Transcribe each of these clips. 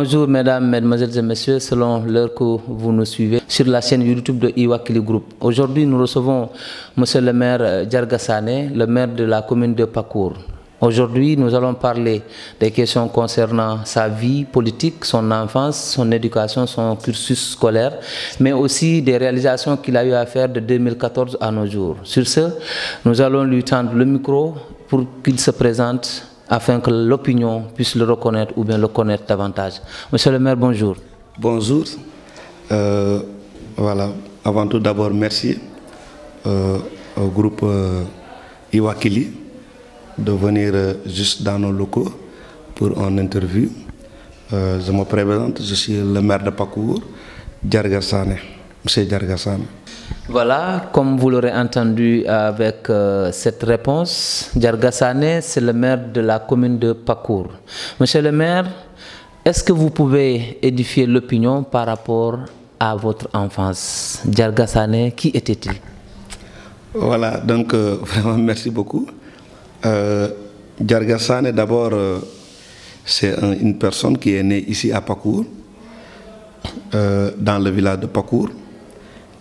Bonjour mesdames, mesdemoiselles et messieurs, selon l'heure que vous nous suivez sur la chaîne YouTube de Iwakili Group. Aujourd'hui, nous recevons monsieur le maire Djarga Sané, le maire de la commune de Pakour. Aujourd'hui, nous allons parler des questions concernant sa vie politique, son enfance, son éducation, son cursus scolaire, mais aussi des réalisations qu'il a eu à faire de 2014 à nos jours. Sur ce, nous allons lui tendre le micro pour qu'il se présente afin que l'opinion puisse le reconnaître ou bien le connaître davantage. Monsieur le maire, bonjour. Bonjour. Voilà. Avant tout, d'abord, merci au groupe Iwakili de venir juste dans nos locaux pour une interview. Je me présente, je suis le maire de Pakour, Djarga Sané, monsieur Djarga Sané. Voilà, comme vous l'aurez entendu avec cette réponse, Djarga Sané, c'est le maire de la commune de Pakour. Monsieur le maire, est-ce que vous pouvez édifier l'opinion par rapport à votre enfance? Djarga Sané, qui était-il? Voilà, donc vraiment merci beaucoup. Djarga Sané, d'abord, c'est une personne qui est née ici à Pakour, dans le village de Pakour,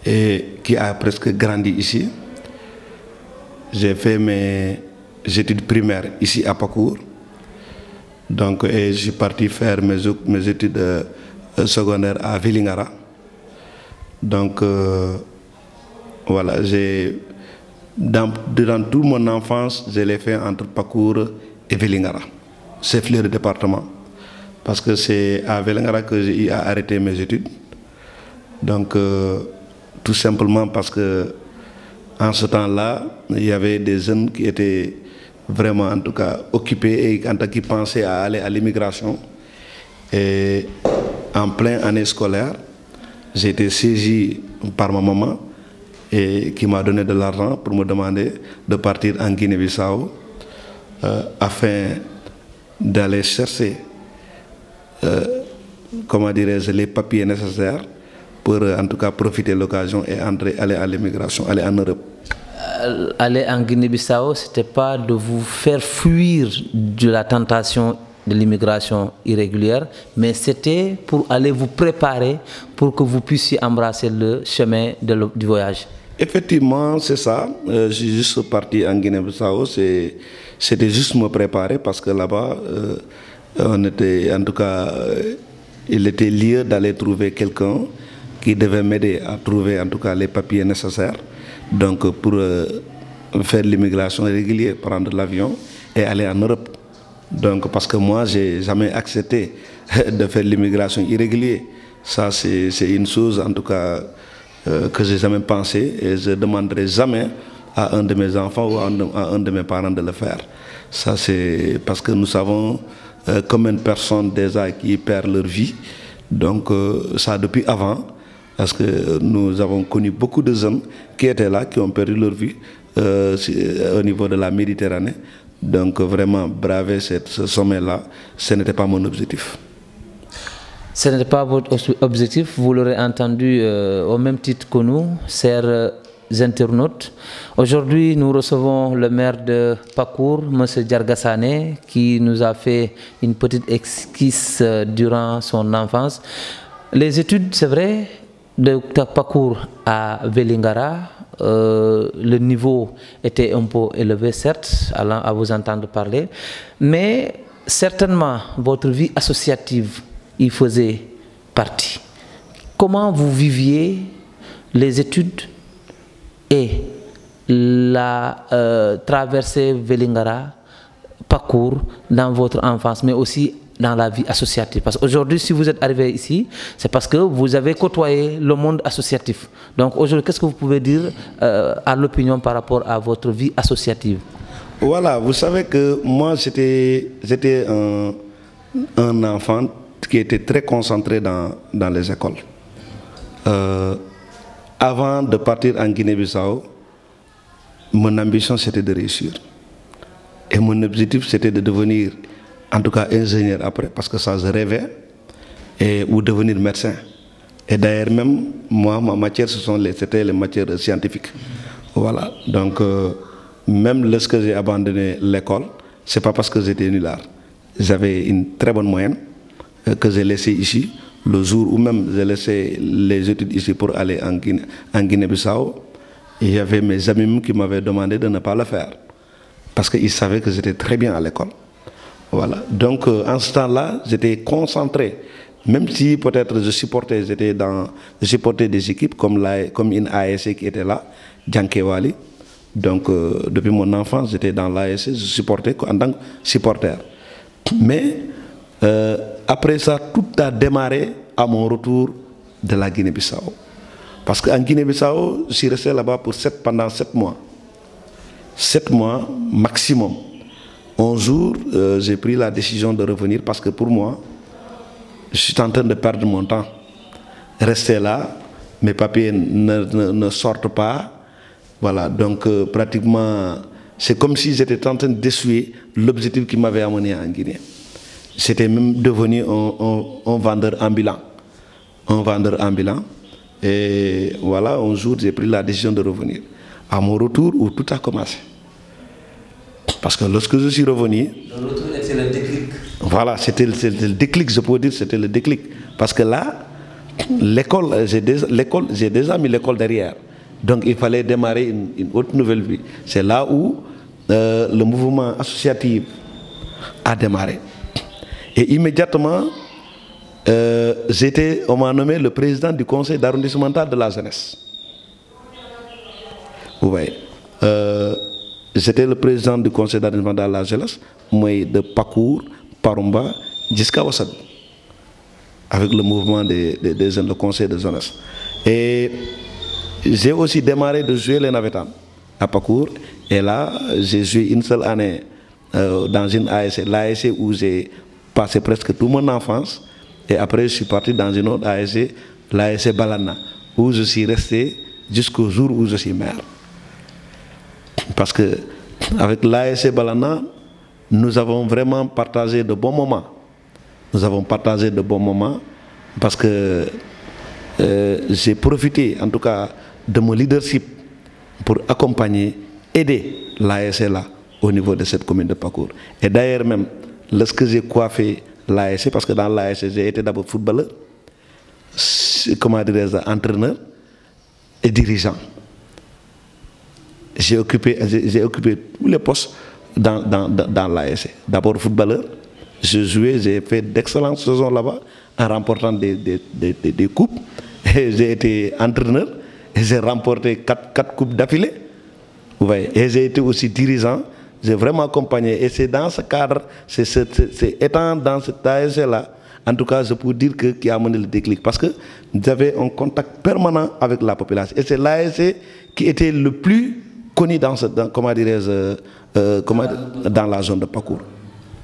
et qui a presque grandi ici. J'ai fait mes études primaires ici à Pakour. Donc, et je suis parti faire mes études secondaires à Vélingara. Donc, voilà, durant toute mon enfance, je l'ai fait entre Pakour et Vélingara. C'est le département. Parce que c'est à Vélingara que j'ai arrêté mes études. Donc, tout simplement parce que en ce temps-là, il y avait des jeunes qui étaient vraiment, en tout cas, occupés et qui pensaient à aller à l'immigration. Et en pleine année scolaire, j'ai été saisi par ma maman et qui m'a donné de l'argent pour me demander de partir en Guinée-Bissau afin d'aller chercher, comment dirais-je, les papiers nécessaires pour en tout cas profiter de l'occasion et aller à l'immigration, aller en Europe. Aller en Guinée-Bissau, ce n'était pas de vous faire fuir de la tentation de l'immigration irrégulière, mais c'était pour aller vous préparer pour que vous puissiez embrasser le chemin du voyage. Effectivement, c'est ça. Je suis juste parti en Guinée-Bissau. C'était juste me préparer parce que là-bas, on était, en tout cas, il était lieu d'aller trouver quelqu'un qui devait m'aider à trouver en tout cas les papiers nécessaires. Donc pour faire l'immigration régulière, prendre l'avion et aller en Europe. Donc parce que moi, j'ai jamais accepté de faire l'immigration irrégulière. Ça, c'est une chose en tout cas que j'ai jamais pensé et je ne demanderai jamais à un de mes enfants ou à un de mes parents de le faire. Ça, c'est parce que nous savons combien de personnes déjà qui perdent leur vie. Donc ça depuis avant. Parce que nous avons connu beaucoup de jeunes qui étaient là, qui ont perdu leur vie au niveau de la Méditerranée. Donc vraiment, braver ce sommet-là, ce n'était pas mon objectif. Ce n'était pas votre objectif, vous l'aurez entendu au même titre que nous, chers internautes. Aujourd'hui, nous recevons le maire de Pakour, M. Djarga Sané, qui nous a fait une petite esquisse durant son enfance. Les études, c'est vrai, de Pakour à Vélingara, le niveau était un peu élevé, certes, à vous entendre parler, mais certainement votre vie associative y faisait partie. Comment vous viviez les études et la traversée Vélingara, Pakour dans votre enfance, mais aussi dans la vie associative? Parce qu'aujourd'hui, si vous êtes arrivé ici, c'est parce que vous avez côtoyé le monde associatif. Donc aujourd'hui, qu'est-ce que vous pouvez dire à l'opinion par rapport à votre vie associative? Voilà, vous savez que moi, j'étais un enfant qui était très concentré dans les écoles. Avant de partir en Guinée-Bissau, mon ambition, c'était de réussir. Et mon objectif, c'était de devenir en tout cas ingénieur après, parce que ça je rêvais, ou devenir médecin. Et d'ailleurs même, moi, ma matière, c'était les matières scientifiques. Voilà, donc même lorsque j'ai abandonné l'école, c'est pas parce que j'étais nulard. J'avais une très bonne moyenne, que j'ai laissé ici, le jour où même j'ai laissé les études ici pour aller en Guinée-Bissau, il y avait mes amis qui m'avaient demandé de ne pas le faire. Parce qu'ils savaient que j'étais très bien à l'école. Voilà. Donc, en ce temps-là, j'étais concentré. Même si peut-être je supportais des équipes comme une ASC qui était là, Djankewali. Donc, depuis mon enfance, j'étais dans l'ASC, je supportais en tant que supporter. Mais, après ça, tout a démarré à mon retour de la Guinée-Bissau. Parce qu'en Guinée-Bissau, je suis resté là-bas pendant 7 mois. 7 mois maximum. Un jour, j'ai pris la décision de revenir parce que pour moi, je suis en train de perdre mon temps. Rester là, mes papiers ne sortent pas. Voilà, donc pratiquement, c'est comme si j'étais en train d'essuyer l'objectif qui m'avait amené en Guinée. J'étais même devenu un vendeur ambulant. Un vendeur ambulant. Et voilà, un jour, j'ai pris la décision de revenir. À mon retour, où tout a commencé. Parce que lorsque je suis revenu... Le retour était le déclic. Voilà, c'était le déclic, je peux dire, c'était le déclic. Parce que là, l'école, j'ai déjà mis l'école derrière. Donc il fallait démarrer une autre nouvelle vie. C'est là où le mouvement associatif a démarré. Et immédiatement, on m'a nommé le président du conseil d'arrondissemental de la jeunesse. Vous voyez. J'étais le président du conseil d'arrondissemental de la jeunesse, moi de Pakour, Parumba, jusqu'à Ouassabou, avec le mouvement des jeunes, le conseil de jeunesse. Et j'ai aussi démarré de jouer les navetans à Pakour. Et là, j'ai joué une seule année dans une ASC, l'ASC où j'ai passé presque toute mon enfance. Et après, je suis parti dans une autre ASC, l'ASC Balana, où je suis resté jusqu'au jour où je suis maire. Parce que avec l'ASC Balana, nous avons vraiment partagé de bons moments. Nous avons partagé de bons moments parce que j'ai profité, en tout cas, de mon leadership pour accompagner, aider l'ASC là au niveau de cette commune de Pakour. Et d'ailleurs même, lorsque j'ai coiffé l'ASC, parce que dans l'ASC, j'ai été d'abord footballeur, comment dirais-je, entraîneur et dirigeant. J'ai occupé tous les postes dans l'ASC. D'abord footballeur, je jouais, j'ai fait d'excellentes saisons là-bas en remportant des coupes. J'ai été entraîneur et j'ai remporté 4 coupes d'affilée. Et j'ai été aussi dirigeant. J'ai vraiment accompagné. Et c'est dans ce cadre, c'est étant dans cet ASC-là, en tout cas, je peux dire qui a amené le déclic. Parce que j'avais un contact permanent avec la population. Et c'est l'ASC qui était le plus connu dans la zone de Pakour.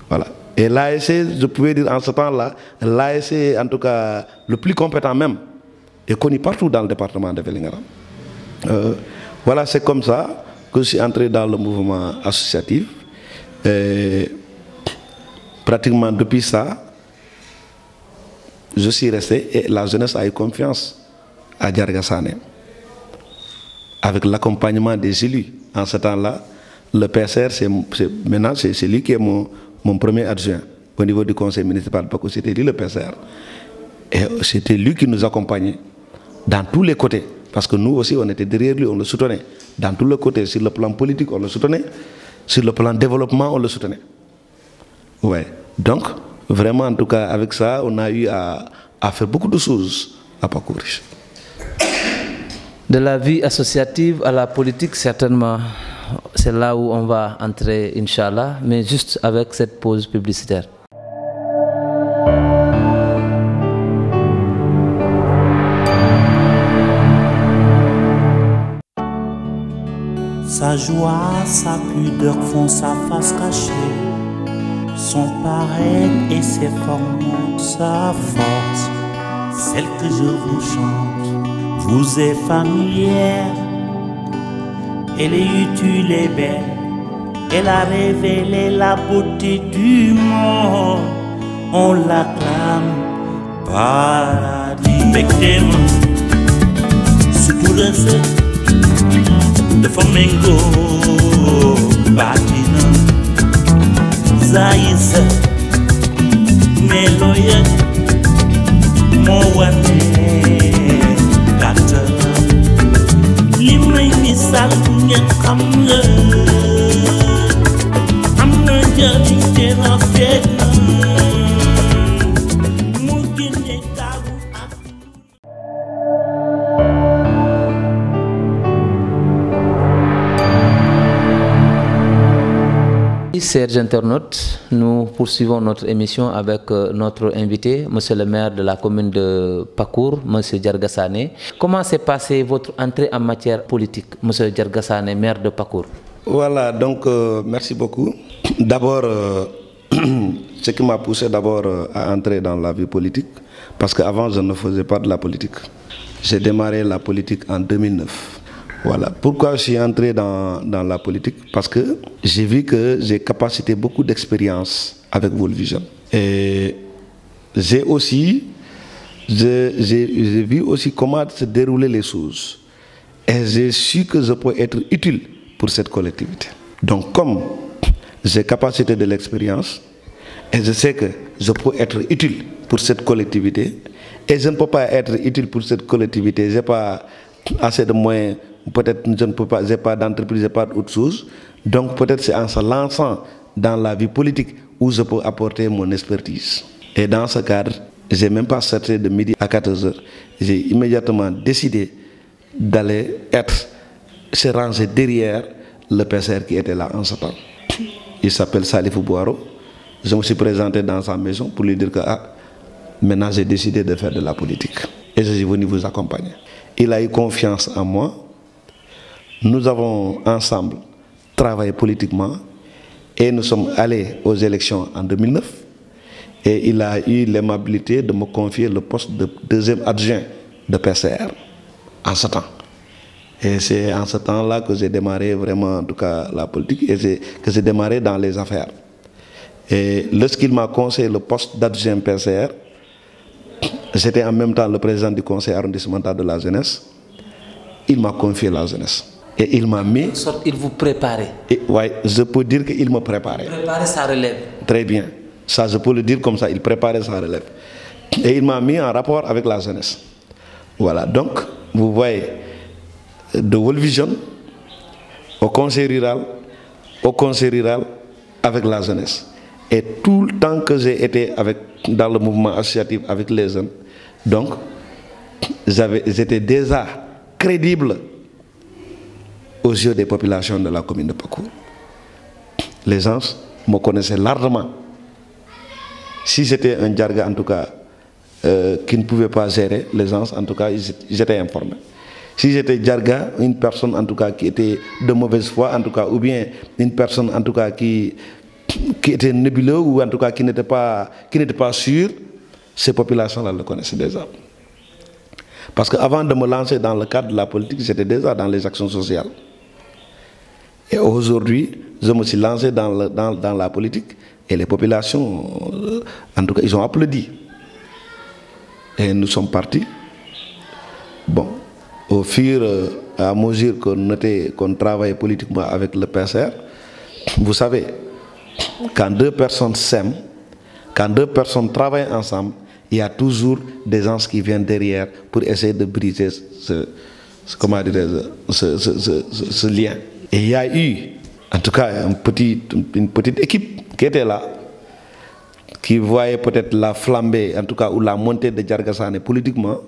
Voilà. Et l'ASC, je pouvais dire en ce temps-là, l'ASC, en tout cas, le plus compétent même, est connu partout dans le département de Vélingara. Voilà, c'est comme ça que je suis entré dans le mouvement associatif. Et pratiquement depuis ça, je suis resté et la jeunesse a eu confiance à Djargassane. Avec l'accompagnement des élus. En ce temps-là, le PCR, maintenant, c'est lui qui est mon premier adjoint au niveau du conseil municipal de Pakour. C'était lui le PCR. Et c'était lui qui nous accompagnait dans tous les côtés. Parce que nous aussi, on était derrière lui, on le soutenait. Dans tous les côtés, sur le plan politique, on le soutenait. Sur le plan développement, on le soutenait. Ouais. Donc, vraiment, en tout cas, avec ça, on a eu à faire beaucoup de choses à Pakour. De la vie associative à la politique, certainement, c'est là où on va entrer, Inch'Allah, mais juste avec cette pause publicitaire. Sa joie, sa pudeur font sa face cachée. Son paraître et ses formes montrent sa force. Celle que je vous chante vous est familière. Elle est utile et belle. Elle a révélé la beauté du monde. On l'acclame paradis. Becquem, Sukurese, de Flamengo, Batina, Zaïs, Meloye. moo wane gàttal li may misaal bu ngeen xam la am na njëriñ te rafet na mu génne taaru ak Chers internautes, nous poursuivons notre émission avec notre invité, monsieur le maire de la commune de Pakour, monsieur Djarga Sané. Comment s'est passée votre entrée en matière politique, monsieur Djarga Sané, maire de Pakour? Voilà, donc merci beaucoup. D'abord, ce qui m'a poussé d'abord à entrer dans la vie politique, parce qu'avant je ne faisais pas de la politique. J'ai démarré la politique en 2009. Voilà. Pourquoi je suis entré dans la politique? Parce que j'ai vu que j'ai capacité beaucoup d'expérience avec World Vision. Et j'ai vu aussi comment se déroulaient les choses. Et j'ai su que je peux être utile pour cette collectivité. Donc comme j'ai capacité de l'expérience, et je sais que je peux être utile pour cette collectivité, et je ne peux pas être utile pour cette collectivité, je n'ai pas assez de moyens, peut-être je ne peux pas, j'ai pas d'entreprise, j'ai pas d'autre chose. Donc peut-être c'est en se lançant dans la vie politique où je peux apporter mon expertise. Et dans ce cadre, j'ai même pas sorti de midi à 14 h. J'ai immédiatement décidé d'aller se ranger derrière le PCR qui était là en ce temps. Il s'appelle Salifou Bouaro. Je me suis présenté dans sa maison pour lui dire que maintenant j'ai décidé de faire de la politique. Et je suis venu vous accompagner. Il a eu confiance en moi. Nous avons ensemble travaillé politiquement et nous sommes allés aux élections en 2009. Et il a eu l'aimabilité de me confier le poste de deuxième adjoint de PCR en ce temps. Et c'est en ce temps-là que j'ai démarré vraiment, en tout cas, la politique et que j'ai démarré dans les affaires. Et lorsqu'il m'a conseillé le poste d'adjoint PCR, j'étais en même temps le président du conseil arrondissemental de la jeunesse. Il m'a confié la jeunesse. Et il m'a mis... Il vous préparait. Oui, je peux dire qu'il me préparait. Préparer sa relève. Très bien. Ça, je peux le dire comme ça, il préparait sa relève. Et il m'a mis en rapport avec la jeunesse. Voilà, donc, vous voyez, de World Vision au conseil rural avec la jeunesse. Et tout le temps que j'ai été dans le mouvement associatif avec les jeunes, donc, j'étais déjà crédible aux yeux des populations de la commune de Pakour. Les gens me connaissaient largement. Si j'étais un Djarga, en tout cas, qui ne pouvait pas gérer, les gens, en tout cas, ils étaient informés. Si j'étais Djarga, une personne, en tout cas, qui était de mauvaise foi, en tout cas, ou bien une personne, en tout cas, qui était nébuleux, ou en tout cas, qui n'était pas sûr, ces populations-là le connaissaient déjà. Parce qu'avant de me lancer dans le cadre de la politique, j'étais déjà dans les actions sociales. Et aujourd'hui, je me suis lancé dans la politique et les populations, en tout cas, ils ont applaudi. Et nous sommes partis. Bon, au fur et à mesure qu'on travaillait politiquement avec le PCR, vous savez, quand deux personnes s'aiment, quand deux personnes travaillent ensemble, il y a toujours des gens qui viennent derrière pour essayer de briser ce lien. Et il y a eu, en tout cas, une petite équipe qui était là, qui voyait peut-être la flambée, en tout cas, ou la montée de Djarga Sané politiquement,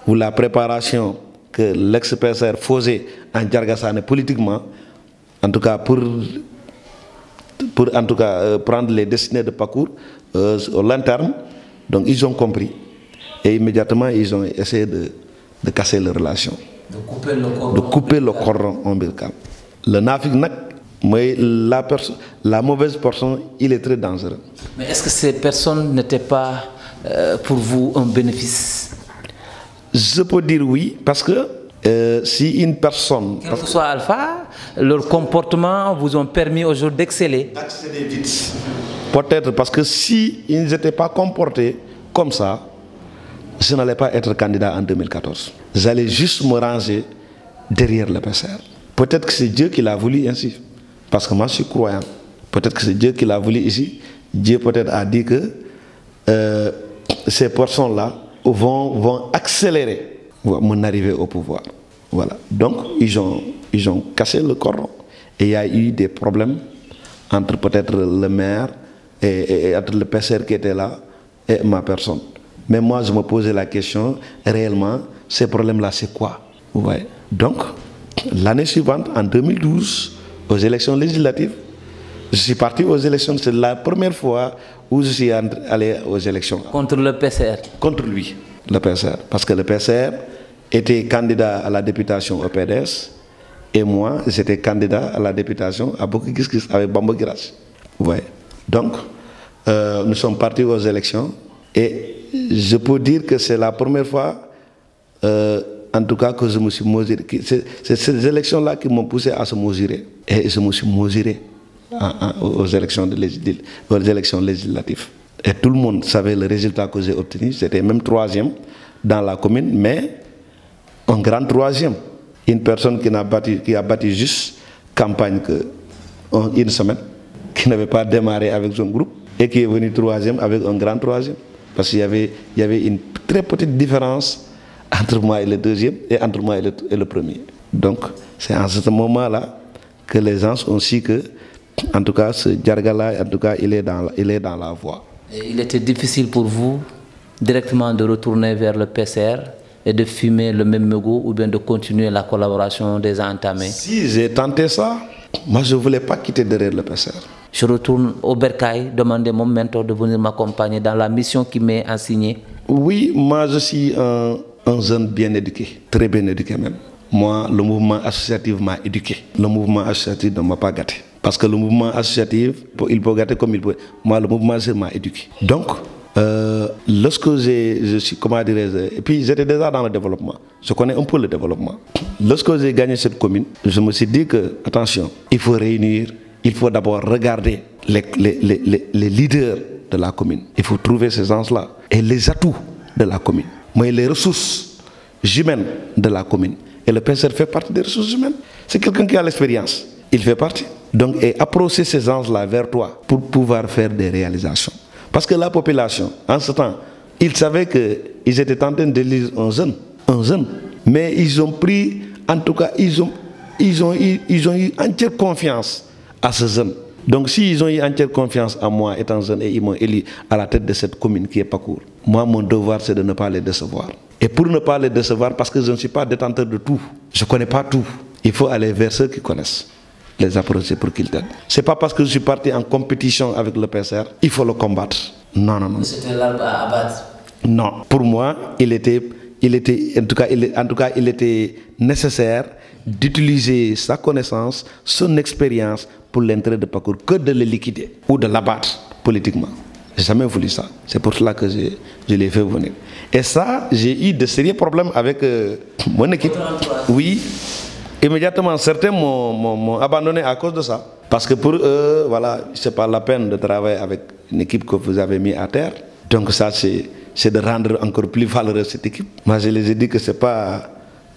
ou la préparation que l'ex-PCR faisait en Djarga Sané politiquement, en tout cas, pour en tout cas, prendre les destinées de Pakour au long terme. Donc ils ont compris et immédiatement ils ont essayé de casser les relations, de couper le cordon ombilical. Le nafik mais la mauvaise personne, il est très dangereux. Mais est-ce que ces personnes n'étaient pas pour vous un bénéfice? Je peux dire oui, parce que si une personne... Quel que soit Alpha, leur comportement vous ont permis aujourd'hui d'exceller. D'accéder vite. Peut-être parce que si ils n'étaient pas comportés comme ça, je n'allais pas être candidat en 2014. J'allais juste me ranger derrière le PCR. Peut-être que c'est Dieu qui l'a voulu ainsi. Parce que moi je suis croyant. Peut-être que c'est Dieu qui l'a voulu ici. Dieu peut-être a dit que ces personnes-là, vont accélérer mon arrivée au pouvoir. Voilà. Donc, ils ont cassé le cordon. Et il y a eu des problèmes entre peut-être le maire et entre le PCR qui était là et ma personne. Mais moi, je me posais la question, réellement, ces problèmes-là, c'est quoi? Ouais. Donc, l'année suivante, en 2012, aux élections législatives, je suis parti aux élections. C'est la première fois où je suis allé aux élections. Contre le PCR? Contre lui, le PCR. Parce que le PCR était candidat à la députation au PDS et moi, j'étais candidat à la députation à Bokikis avec Bamba Girassi. Ouais. Donc, nous sommes partis aux élections et je peux dire que c'est la première fois, en tout cas, que je me suis mesuré. C'est ces élections-là qui m'ont poussé à se mesurer. Et je me suis mesuré aux élections législatives. Et tout le monde savait le résultat que j'ai obtenu. C'était même 3e dans la commune, mais un grand 3e. Une personne qui a battu juste campagne une semaine, qui n'avait pas démarré avec son groupe, et qui est venu 3e avec un grand 3e. Parce qu'il y avait une très petite différence entre moi et le 2e et entre moi et le premier. Donc, c'est en ce moment-là que les gens ont su que, en tout cas, ce Djarga-là, en tout cas, il est dans la voie. Et il était difficile pour vous directement de retourner vers le PCR et de fumer le même mégot ou bien de continuer la collaboration déjà entamée? Si j'ai tenté ça, moi je ne voulais pas quitter derrière le PCR. Je retourne au Bercail, demander à mon mentor de venir m'accompagner dans la mission qui m'est assignée. Oui, moi je suis un jeune bien éduqué, très bien éduqué même. Moi, le mouvement associatif m'a éduqué. Le mouvement associatif ne m'a pas gâté. Parce que le mouvement associatif, il peut gâter comme il peut. Moi, le mouvement m'a éduqué. Donc, lorsque je suis, comment dirais-je, et puis j'étais déjà dans le développement. Je connais un peu le développement. Lorsque j'ai gagné cette commune, je me suis dit que, attention, il faut réunir, il faut d'abord regarder les leaders de la commune. Il faut trouver ces gens-là et les atouts de la commune. Mais les ressources humaines de la commune. Et le PCR fait partie des ressources humaines. C'est quelqu'un qui a l'expérience. Il fait partie. Donc, et approcher ces gens-là vers toi pour pouvoir faire des réalisations. Parce que la population, en ce temps, ils savaient qu'ils étaient en train d'élire un jeune. Mais ils ont pris, en tout cas, ils ont eu entière confiance à ce jeune. Donc, s'ils ont eu entière confiance à moi étant jeune et ils m'ont élu à la tête de cette commune qui est Pakour, moi, mon devoir, c'est de ne pas les décevoir. Et pour ne pas les décevoir, parce que je ne suis pas détenteur de tout, je ne connais pas tout, il faut aller vers ceux qui connaissent, les approcher pour qu'ils t'aident. Ce n'est pas parce que je suis parti en compétition avec le PCR, il faut le combattre. Non, non, non. C'était l'arbre à abattre. Non. Pour moi, il était nécessaire d'utiliser sa connaissance, son expérience pour l'intérêt de Pakour, que de le liquider ou de l'abattre politiquement. Je n'ai jamais voulu ça. C'est pour cela que je l'ai fait venir. Et ça, j'ai eu de sérieux problèmes avec mon équipe. Oui. Immédiatement, certains m'ont abandonné à cause de ça. Parce que pour eux, voilà, ce n'est pas la peine de travailler avec une équipe que vous avez mis à terre. Donc ça, c'est de rendre encore plus valeureuse cette équipe. Moi, je les ai dit que ce n'est pas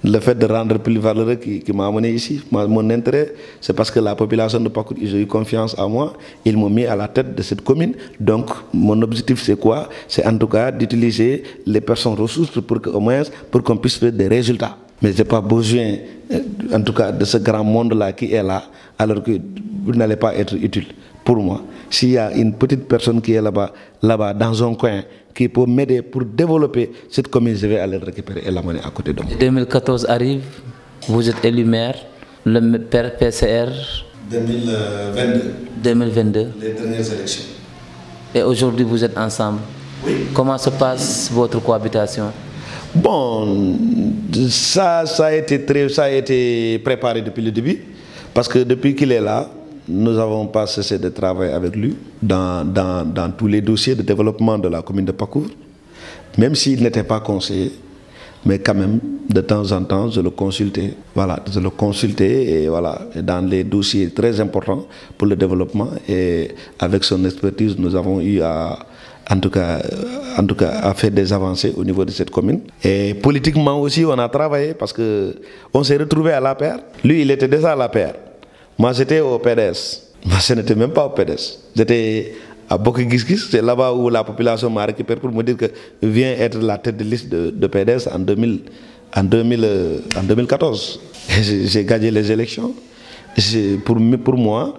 le fait de rendre plus valeureux qui m'a amené ici. Mon intérêt, c'est parce que la population de Pakour, ils ont eu confiance en moi. Ils m'ont mis à la tête de cette commune. Donc, mon objectif, c'est quoi? C'est en tout cas d'utiliser les personnes ressources pour qu'au moins, pour qu'on puisse faire des résultats. Mais je n'ai pas besoin, en tout cas, de ce grand monde-là qui est là, alors que vous n'allez pas être utile pour moi. S'il y a une petite personne qui est là-bas, dans un coin, qui peut m'aider pour développer cette commune, je vais aller le récupérer et l'amener à côté de moi. 2014 arrive, vous êtes élu maire, le PCR. 2022. Les dernières élections. Et aujourd'hui, vous êtes ensemble. Oui. Comment se passe votre cohabitation? Bon, ça a été préparé depuis le début, parce que depuis qu'il est là, nous n'avons pas cessé de travailler avec lui dans tous les dossiers de développement de la commune de Pakour, même s'il n'était pas conseiller, mais quand même, de temps en temps, je le consultais. Voilà, je le consultais et voilà, dans les dossiers très importants pour le développement. Et avec son expertise, nous avons eu en tout cas, à faire des avancées au niveau de cette commune. Et politiquement aussi, on a travaillé parce qu'on s'est retrouvé à l'APR. Lui, il était déjà à l'APR. Moi, j'étais au PDS. Moi, je n'étais même pas au PDS. J'étais à Bokigis, c'est là-bas où la population m'a récupéré pour me dire que viens être la tête de liste de PDS en 2014. J'ai gagné les élections. Pour moi,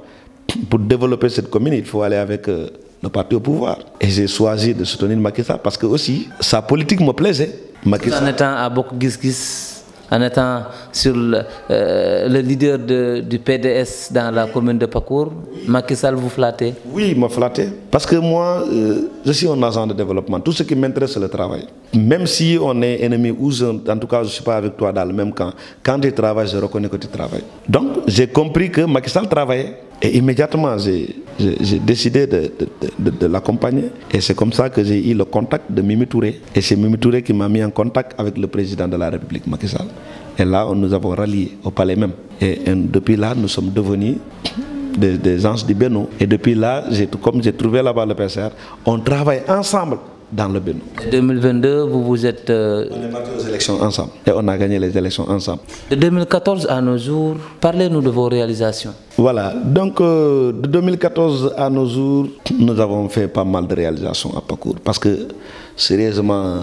pour développer cette commune, il faut aller avec le parti au pouvoir. Et j'ai choisi de soutenir Macky Sall parce que aussi, sa politique me plaisait. En étant à Bokigis, en étant sur le leader du PDS dans la commune de Pakour, Macky Sall vous flattait? Oui, il m'a flatté. Parce que moi, je suis un agent de développement. Tout ce qui m'intéresse, c'est le travail. Même si on est ennemis ou en tout cas, je ne suis pas avec toi dans le même camp. Quand tu travailles, je reconnais que tu travailles. Donc, j'ai compris que Macky Sall travaillait. Et immédiatement, j'ai décidé de l'accompagner. Et c'est comme ça que j'ai eu le contact de Mimi Touré. Et c'est Mimi Touré qui m'a mis en contact avec le président de la République, Macky Sall. Et là, nous avons rallié au palais même. Et depuis là, nous sommes devenus des anges du Bénin. Et depuis là, comme j'ai trouvé là-bas le PCR, on travaille ensemble dans le Bénin. En 2022, vous êtes... On est partis aux élections ensemble. Et on a gagné les élections ensemble. De 2014 à nos jours, parlez-nous de vos réalisations. Voilà, donc de 2014 à nos jours, nous avons fait pas mal de réalisations à Pakour. Parce que, sérieusement,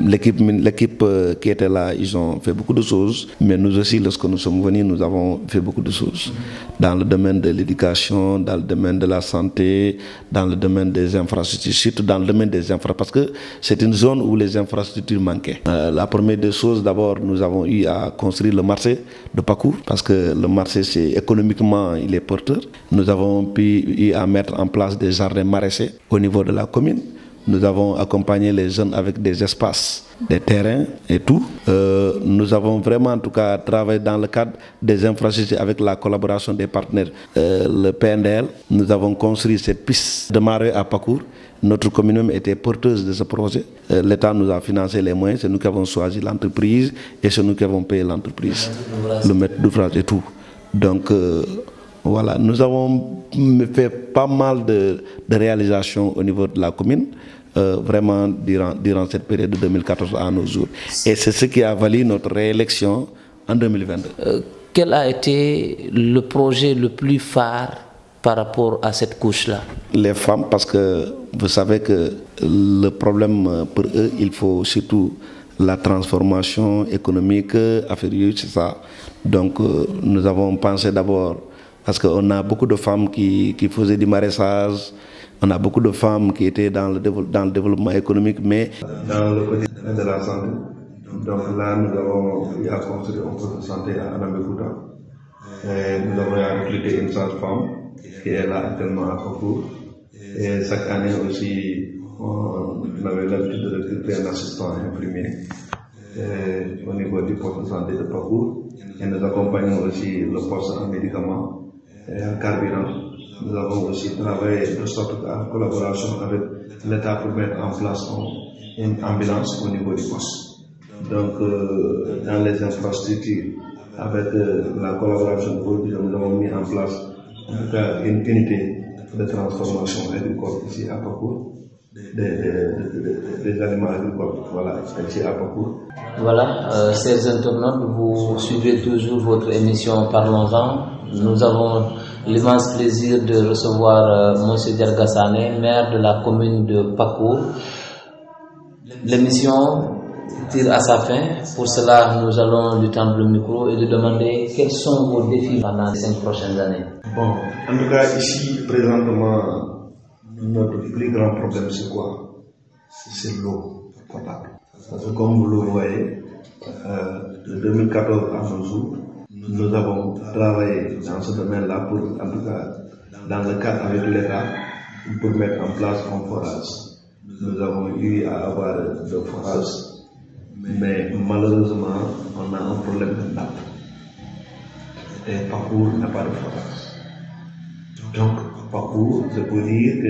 l'équipe qui était là, ils ont fait beaucoup de choses. Mais nous aussi, lorsque nous sommes venus, nous avons fait beaucoup de choses. Dans le domaine de l'éducation, dans le domaine de la santé, dans le domaine des infrastructures, surtout dans le domaine des infrastructures. Parce que c'est une zone où les infrastructures manquaient. La première des choses, d'abord, nous avons eu à construire le marché de Pakour. Parce que le marché, c'est économiquement, il est porteur. Nous avons pu à mettre en place des jardins maraîchers au niveau de la commune. Nous avons accompagné les jeunes avec des espaces, des terrains et tout. Nous avons vraiment en tout cas travaillé dans le cadre des infrastructures avec la collaboration des partenaires. Le PNDL, nous avons construit cette piste de marée à Pakour. Notre commune était porteuse de ce projet. L'État nous a financé les moyens, c'est nous qui avons choisi l'entreprise et c'est nous qui avons payé l'entreprise, le maître d'ouvrage et tout. Donc voilà, nous avons fait pas mal de réalisations au niveau de la commune. Vraiment durant cette période de 2014 à nos jours. Et c'est ce qui a valu notre réélection en 2022. Quel a été le projet le plus phare par rapport à cette couche-là? Les femmes, parce que vous savez que le problème pour eux, il faut surtout la transformation économique, affaires, c'est ça. Donc nous avons pensé d'abord, parce qu'on a beaucoup de femmes qui faisaient du maraîchage. On a beaucoup de femmes qui étaient dans le développement économique, mais dans le côté de la santé. Donc là, nous avons eu à construire un poste de santé à Anambekouta. Nous avons recruté une sage-femme qui est là actuellement à Pakour. Et chaque année aussi, on avait l'habitude de recruter un assistant infirmier au niveau du poste de santé de Pakour. Et nous accompagnons aussi le poste en médicaments et en carburant. Nous avons aussi travaillé de sorte en collaboration avec l'État pour mettre en place une ambulance au niveau du poste. Donc, dans les infrastructures, avec la collaboration de Paul, nous avons mis en place en tout cas une unité de transformation agricole ici à Pakour, des aliments agricoles, voilà, ici à Pakour. Voilà, chers internautes, vous suivez toujours votre émission Parlons-en. Nous avons l'immense plaisir de recevoir M. Diargassane, maire de la commune de Pakour. L'émission tire à sa fin. Pour cela, nous allons lui tendre le micro et lui demander quels sont vos défis pendant les 5 prochaines années. Bon, en tout cas, ici, présentement, notre plus grand problème, c'est quoi? C'est l'eau potable. Parce que comme vous le voyez, de 2014 à nos jours, nous avons travaillé dans ce domaine-là pour, en tout cas, dans le cadre avec l'État, pour mettre en place un forage. Nous avons eu à avoir de forage, mais malheureusement, on a un problème de nappe. Et Pakour n'a pas de forage. Donc, Pakour, je peux dire que,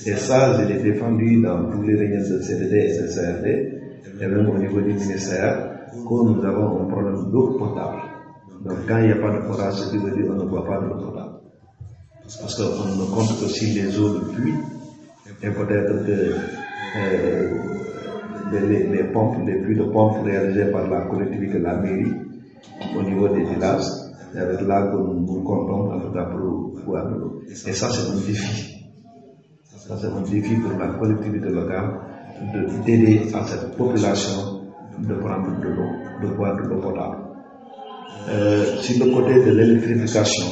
et ça, je l'ai défendu dans tous les réunions de CDD et de CRD, et même au niveau du ministère, que nous avons un problème d'eau potable. Donc, quand il n'y a pas de forage, ce qui veut dire qu'on ne boit pas de l'eau potable. Parce qu'on ne compte que sur les eaux de pluie, et peut-être que les pompes, les puits de pompes réalisées par la collectivité, la mairie, au niveau des villages, et avec là que nous comptons en tout cas pour boire de l'eau. Et ça, c'est un défi. Ça, c'est un défi pour la collectivité locale d'aider à cette population de prendre de l'eau, de boire de l'eau potable. Sur le côté de l'électrification,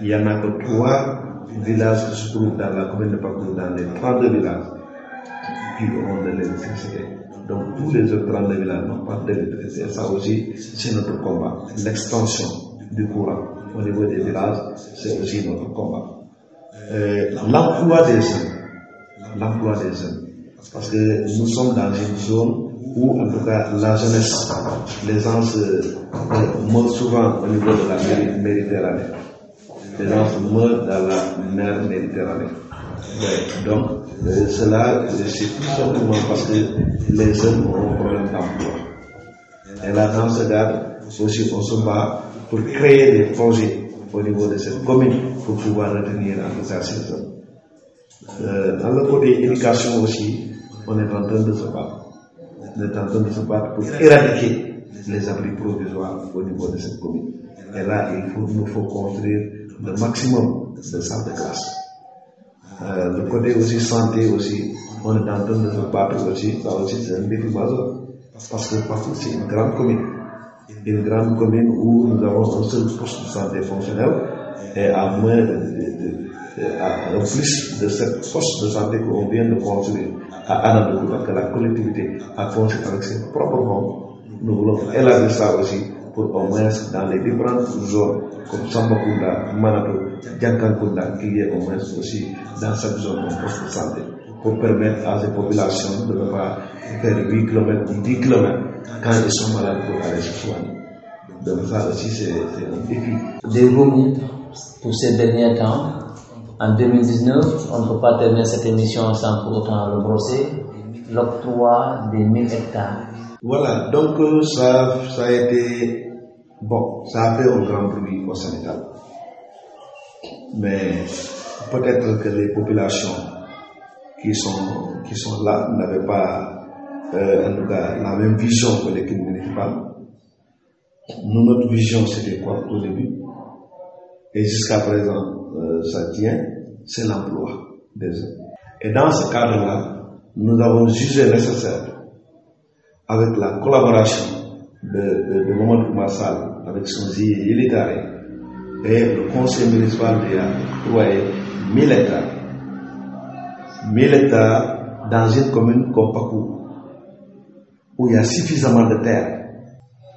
il y en a que 3 villages qui se trouvent dans la commune de Pakour, dans les 32 villages qui auront de l'électricité. Donc tous les autres 32 villages n'ont pas d'électricité. Ça aussi, c'est notre combat. L'extension du courant au niveau des villages, c'est aussi notre combat. L'emploi des jeunes. Parce que nous sommes dans une zone où, en tout cas, la jeunesse, les gens meurent souvent au niveau de la Méditerranée. Les gens meurent dans la mer Méditerranée. Donc, cela, c'est tout simplement parce que les jeunes ont un problème d'emploi. Et là, dans ce cadre, aussi, on se bat pour créer des projets au niveau de cette commune pour pouvoir retenir en tout cas ces jeunes. Dans le côté éducation aussi, on est en train de se battre. On est en train de se battre pour éradiquer les abris provisoires au niveau de cette commune. Et là, il nous faut construire le maximum de salles de classe. Le côté aussi santé aussi, on est en train de se battre aussi. Ça aussi, c'est un défi majeur. Parce que partout, c'est une grande commune. Une grande commune où nous avons un seul poste de santé fonctionnel et à moins plus de cette poste de santé qu'on vient de construire à Anadolu, parce que la collectivité a construit avec ses propres fonds. Nous voulons élargir ça aussi pour au moins dans les différentes zones comme Sambakunda, Manato, Djankankunda, qu'il y ait au moins aussi dans cette zone un poste de santé pour permettre à ces populations de ne pas faire 8 km ou 10 km quand ils sont malades pour aller se soigner. Donc ça aussi c'est un défi. Des mots pour ces derniers temps. En 2019, on ne peut pas terminer cette émission sans pour autant le brosser, l'octroi des 1000 hectares. Voilà, donc ça a été, bon, ça a fait un grand bruit au Sénégal. Mais peut-être que les populations qui sont là n'avaient pas en tout cas la même vision que l'équipe municipale. Nous, notre vision c'était quoi au début? Et jusqu'à présent, ça tient, c'est l'emploi des jeunes. Et dans ce cadre-là, nous avons jugé nécessaire, avec la collaboration de Mamadou Massal, avec son GIE Elitare, et le conseil municipal de octroyé 1000 hectares. 1000 hectares dans une commune comme Pakour, où il y a suffisamment de terre.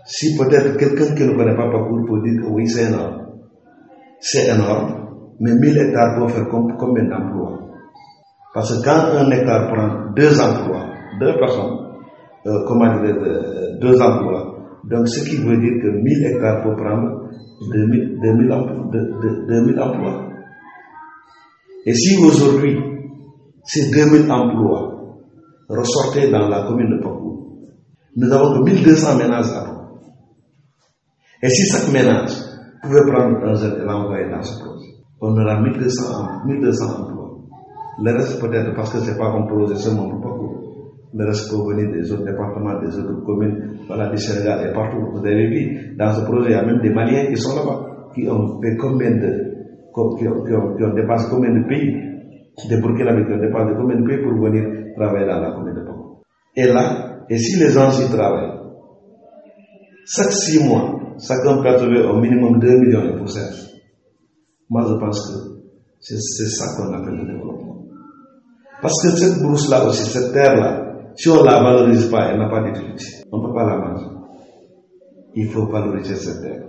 Si peut-être quelqu'un qui ne connaît pas Pakour peut dire que oui, c'est énorme. C'est énorme, mais 1000 hectares peuvent faire combien d'emplois? Parce que quand un hectare prend 2 emplois, 2 personnes, deux emplois, donc ce qui veut dire que 1000 hectares peuvent prendre 2000 emplois. Et si aujourd'hui, ces 2000 emplois ressortaient dans la commune de Pakour, nous avons que 1200 ménages à Pakour. Et si chaque ménage pouvait prendre un jeune et l'envoyer dans ce projet, on aura 1200 emplois. Le reste peut-être parce que ce n'est pas un projet seulement pour Pakour. Le reste peut venir des autres départements, des autres communes, voilà, du Sénégal et partout. Vous avez vu, dans ce projet, il y a même des Maliens qui sont là-bas, qui ont fait qui ont dépassé combien de pays, des Burkinabés qui ont dépassé combien de pays pour venir travailler dans la commune de Pakour. Et là, et si les gens y travaillent, chaque 6 mois, chacun percevait au minimum 2 millions et poussières. Moi, je pense que c'est ça qu'on appelle le développement. Parce que cette brousse-là aussi, cette terre-là, si on ne la valorise pas, elle n'a pas d'utilité. On ne peut pas la manger. Il faut valoriser cette terre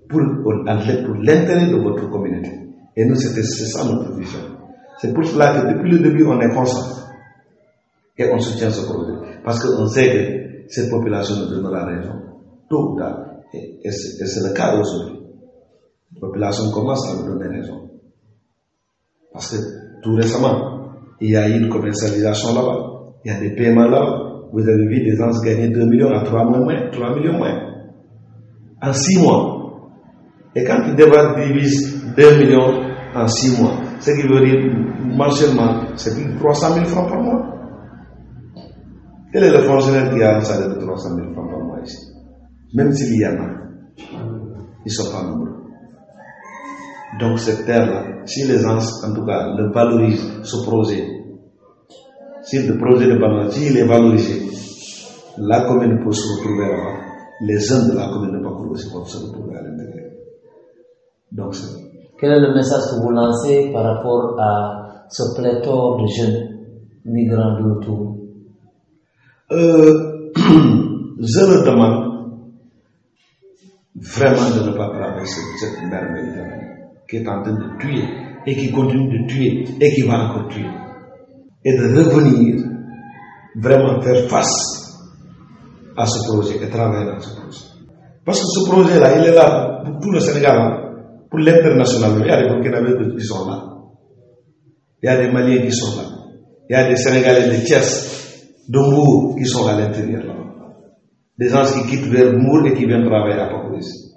pour l'intérêt de votre communauté. Et nous, c'est ça notre vision. C'est pour cela que depuis le début, on est conscient et on soutient ce projet. Parce qu'on sait que cette population nous donnera raison, tôt ou tard. Et c'est le cas aujourd'hui. La population commence à nous donner raison. Parce que tout récemment, il y a eu une commercialisation là-bas. Il y a des paiements là. Vous avez vu des gens gagner 2 millions à 3 millions moins. En 6 mois. Et quand ils divisent 2 millions en 6 mois, ce qui veut dire mensuellement, c'est plus de 300 000 francs par mois. Quel est le fonctionnaire qui a un salaire de 300 000 francs par mois ici? Même s'il y en a, ils ne sont pas nombreux. Donc cette terre-là, si les gens, en tout cas, le valorisent, ce projet, si le projet de Banois, s'il est valorisé, la commune peut se retrouver là-bas. Les jeunes de la commune de Pakour aussi peuvent se retrouver à l'intérieur. Donc quel est le message que vous lancez par rapport à ce pléthore de jeunes migrants de l'autour? Je leur demande vraiment de ne pas traverser cette mer Méditerranée qui est en train de tuer et qui continue de tuer et qui va encore tuer. Et de revenir vraiment faire face à ce projet et travailler dans ce projet. Parce que ce projet-là, il est là pour tout le Sénégal, pour l'international. Il y a des Burkinabés qui sont là. Il y a des Maliens qui sont là. Il y a des Sénégalais de Thiès, de Mbour qui sont à l'intérieur là. Des gens qui quittent vers Mbour et qui viennent travailler à Pakour ici.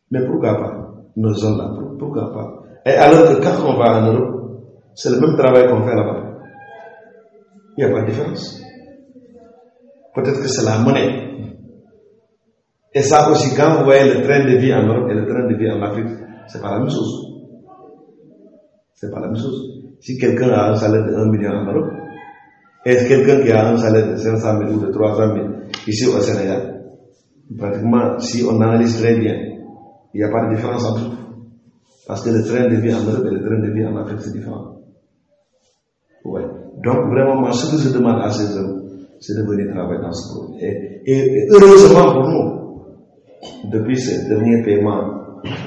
Mais pourquoi pas nos zones là? Pourquoi pas? Et alors que quand on va en Europe, c'est le même travail qu'on fait là-bas. Il n'y a pas de différence. Peut-être que c'est la monnaie. Et ça aussi, quand vous voyez le train de vie en Europe et le train de vie en Afrique, c'est pas la même chose. C'est pas la même chose. Si quelqu'un a un salaire de 1 million en Europe, et quelqu'un qui a un salaire de 500 000 ou de 300 000 ici au Sénégal, pratiquement, si on analyse très bien, il n'y a pas de différence entre eux. Parce que le train de vie en Europe et le train de vie en Afrique, c'est différent. Ouais. Donc, vraiment, moi, ce que je demande à ces hommes, c'est de venir travailler dans ce projet. Et heureusement pour nous, depuis ce dernier paiement,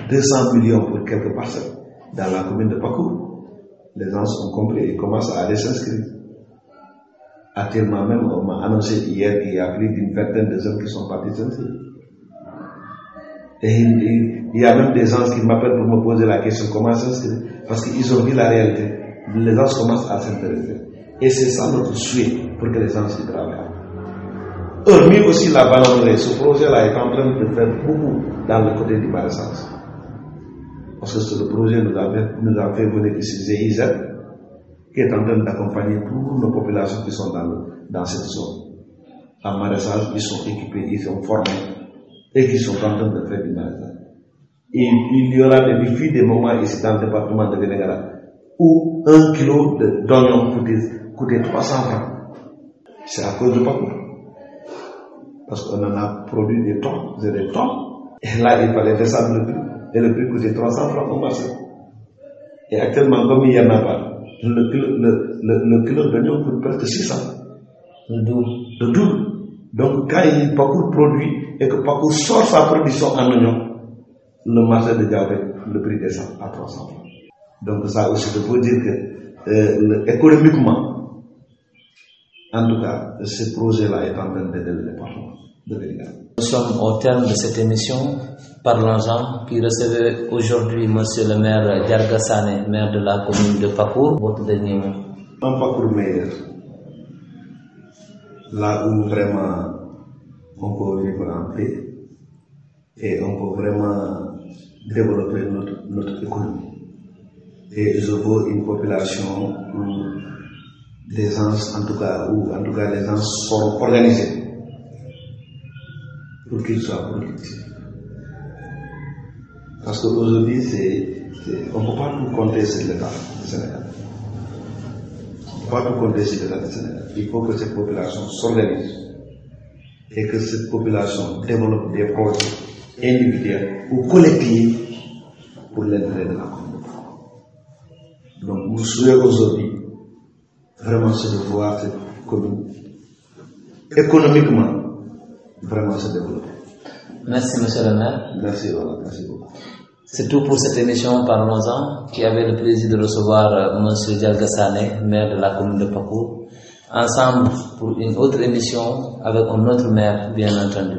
200 millions pour quelques parcelles dans la commune de Pakour, les gens ont compris et commencent à aller s'inscrire. Actuellement même, on m'a annoncé hier qu'il y a plus d'une vingtaine de jeunes qui sont partis s'inscrire. Et il y a même des gens qui m'appellent pour me poser la question comment s'inscrire, parce qu'ils ont vu la réalité. Les gens commencent à s'intéresser. Et c'est ça notre souhait pour que les gens s'y travaillent. Hormis aussi la ballonnerie, ce projet-là est en train de faire beaucoup dans le côté du maraîchage. Parce que c'est le projet qui nous a fait venir ici, GIZ, qui est en train d'accompagner toutes nos populations qui sont dans cette zone. En maraîchage, ils sont équipés, ils sont formés et qui sont en train de faire du maraîchage. Et il y aura des défis, des moments ici dans le département de Vélingara où 1 kilo d'oignon coûtait 300 francs. C'est à cause de Pakour. Parce qu'on en a produit des tonnes et des tonnes. Et là, il fallait descendre le prix. Et le prix coûtait 300 francs au marché. Et actuellement, comme il n'y en a pas, le kilo d'oignon coûte presque 600. Le double. Donc, quand Pakour produit et que Pakour sort sa production en oignon, le marché de Diabé, le prix descend à 300 francs. Donc, ça aussi, je peux dire que économiquement, en tout cas, ce projet-là est en train d'aider le département de Vélingara. Nous sommes au terme de cette émission. Parlons-en, qui recevait aujourd'hui monsieur le maire Diarga Sané, maire de la commune de Pakour. Votre dernier mot. Un Pakour meilleur. Là où vraiment on peut vivre en paix et on peut vraiment développer notre économie. Et je veux une population où les gens, en tout cas les gens sont organisés pour qu'ils soient productifs. Parce qu'aujourd'hui, on ne peut pas tout compter sur l'État du Sénégal. On ne peut pas tout compter sur l'État du Sénégal. Il faut que cette population s'organise et que cette population développe des projets individuels ou collectifs pour l'intérêt de la communauté. Donc, nous souhaitons aujourd'hui vraiment se voir cette commune économiquement vraiment se développer. Merci, monsieur le maire. Merci, voilà, merci beaucoup. C'est tout pour cette émission Parlons-en, qui avait le plaisir de recevoir monsieur Diarga Sané, maire de la commune de Pakour, ensemble pour une autre émission avec un autre maire, bien entendu.